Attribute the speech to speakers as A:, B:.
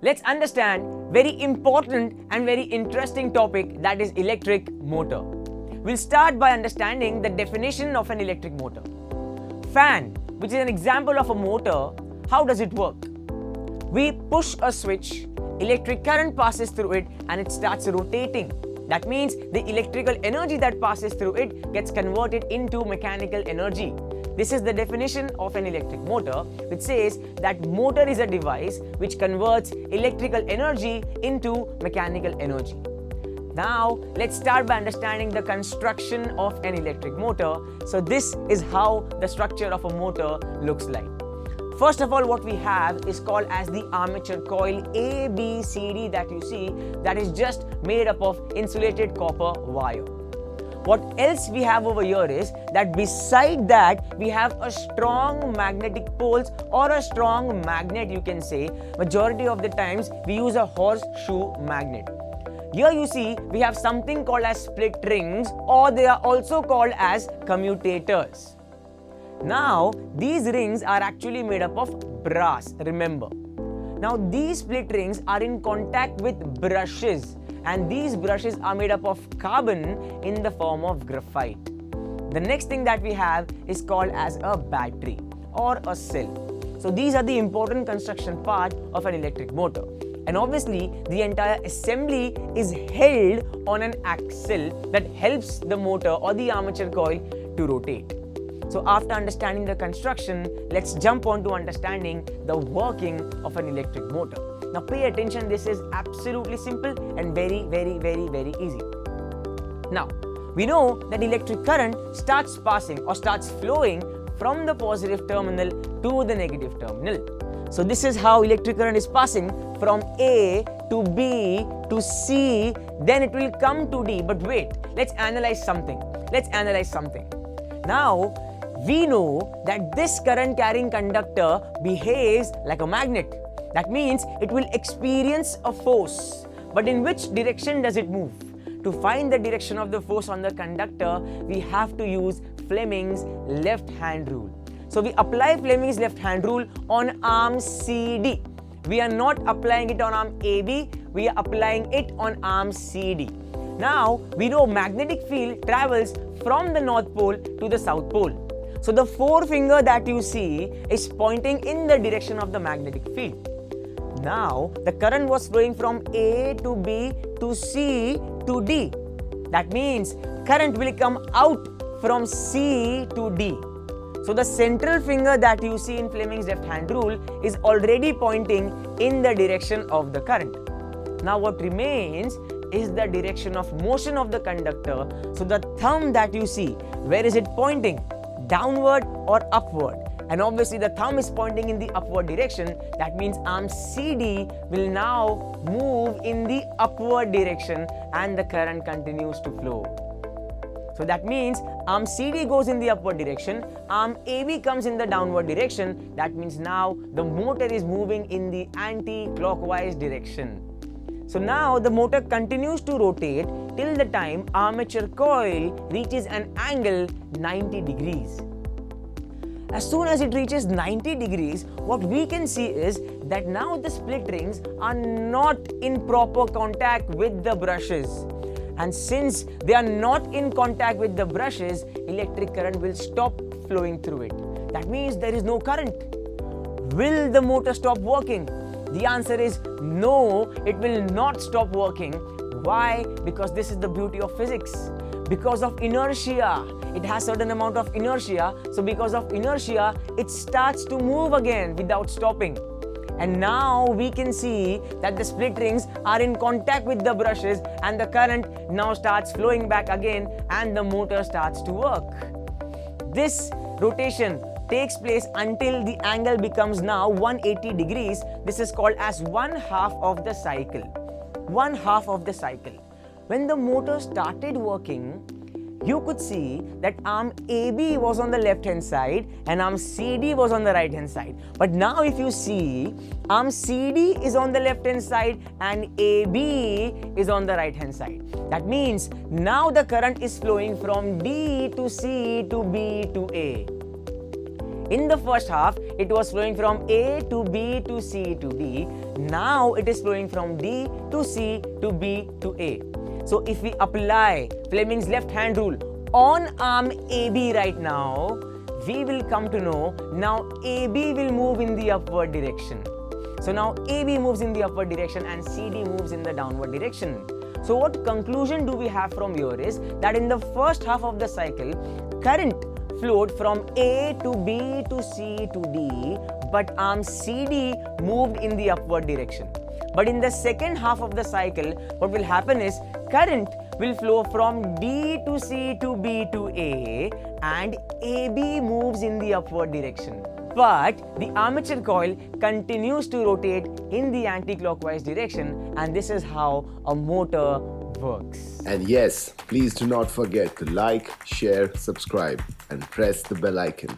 A: Let's understand very important and very interesting topic, that is electric motor. We'll start by understanding the definition of an electric motor. Fan, which is an example of a motor, how does it work? We push a switch, electric current passes through it and it starts rotating. That means the electrical energy that passes through it gets converted into mechanical energy. This is the definition of an electric motor, which says that motor is a device which converts electrical energy into mechanical energy. Now, let's start by understanding the construction of an electric motor. So this is how the structure of a motor looks like. First of all, what we have is called as the armature coil ABCD that you see, that is just made up of insulated copper wire. What else we have over here is that beside that we have a strong magnetic poles or a strong magnet, you can say. Majority of the times we use a horseshoe magnet. Here you see we have something called as split rings, or they are also called as commutators. Now these rings are actually made up of brass, remember. Now these split rings are in contact with brushes, and these brushes are made up of carbon in the form of graphite. The next thing that we have is called as a battery or a cell. So these are the important construction part of an electric motor. And obviously the entire assembly is held on an axle that helps the motor or the armature coil to rotate. So after understanding the construction, let's jump on to understanding the working of an electric motor. Now pay attention, this is absolutely simple and very easy. Now, we know that electric current starts passing or starts flowing from the positive terminal to the negative terminal. So this is how electric current is passing from A to B to C, then it will come to D. But wait, let's analyze something. Now, we know that this current carrying conductor behaves like a magnet. That means it will experience a force. But in which direction does it move? To find the direction of the force on the conductor, we have to use Fleming's left hand rule. So we apply Fleming's left hand rule on arm CD. We are not applying it on arm AB, we are applying it on arm CD. Now we know magnetic field travels from the North Pole to the South Pole. So the forefinger that you see is pointing in the direction of the magnetic field. Now the current was flowing from A to B to C to D. That means current will come out from C to D. So the central finger that you see in Fleming's left hand rule is already pointing in the direction of the current. Now what remains is the direction of motion of the conductor. So the thumb that you see, where is it pointing? Downward or upward? And obviously the thumb is pointing in the upward direction. That means arm CD will now move in the upward direction and the current continues to flow. So that means arm CD goes in the upward direction, arm AB comes in the downward direction. That means now the motor is moving in the anti-clockwise direction. So now the motor continues to rotate till the time armature coil reaches an angle 90 degrees. As soon as it reaches 90 degrees, what we can see is that now the split rings are not in proper contact with the brushes. And since they are not in contact with the brushes, electric current will stop flowing through it. That means there is no current. Will the motor stop working? The answer is no, it will not stop working. Why? Because this is the beauty of physics. Because of inertia. It has certain amount of inertia. So because of inertia, it starts to move again without stopping. And now we can see that the split rings are in contact with the brushes and the current now starts flowing back again and the motor starts to work. This rotation takes place until the angle becomes now 180 degrees. This is called as 1/2 of the cycle. 1/2 of the cycle. When the motor started working, you could see that arm AB was on the left hand side and arm CD was on the right hand side. But now if you see, arm CD is on the left hand side and AB is on the right hand side. That means now the current is flowing from D to C to B to A. In the first half, it was flowing from A to B to C to D. Now it is flowing from D to C to B to A. So if we apply Fleming's left hand rule on arm AB right now, we will come to know now AB will move in the upward direction. So now AB moves in the upward direction and CD moves in the downward direction. So what conclusion do we have from here is that in the first half of the cycle, current flowed from A to B to C to D, but arm CD moved in the upward direction. But in the second half of the cycle, what will happen is current will flow from D to C to B to A and AB moves in the upward direction. But the armature coil continues to rotate in the anti-clockwise direction, and this is how a motor works.
B: And yes, please do not forget to like, share, subscribe and press the bell icon.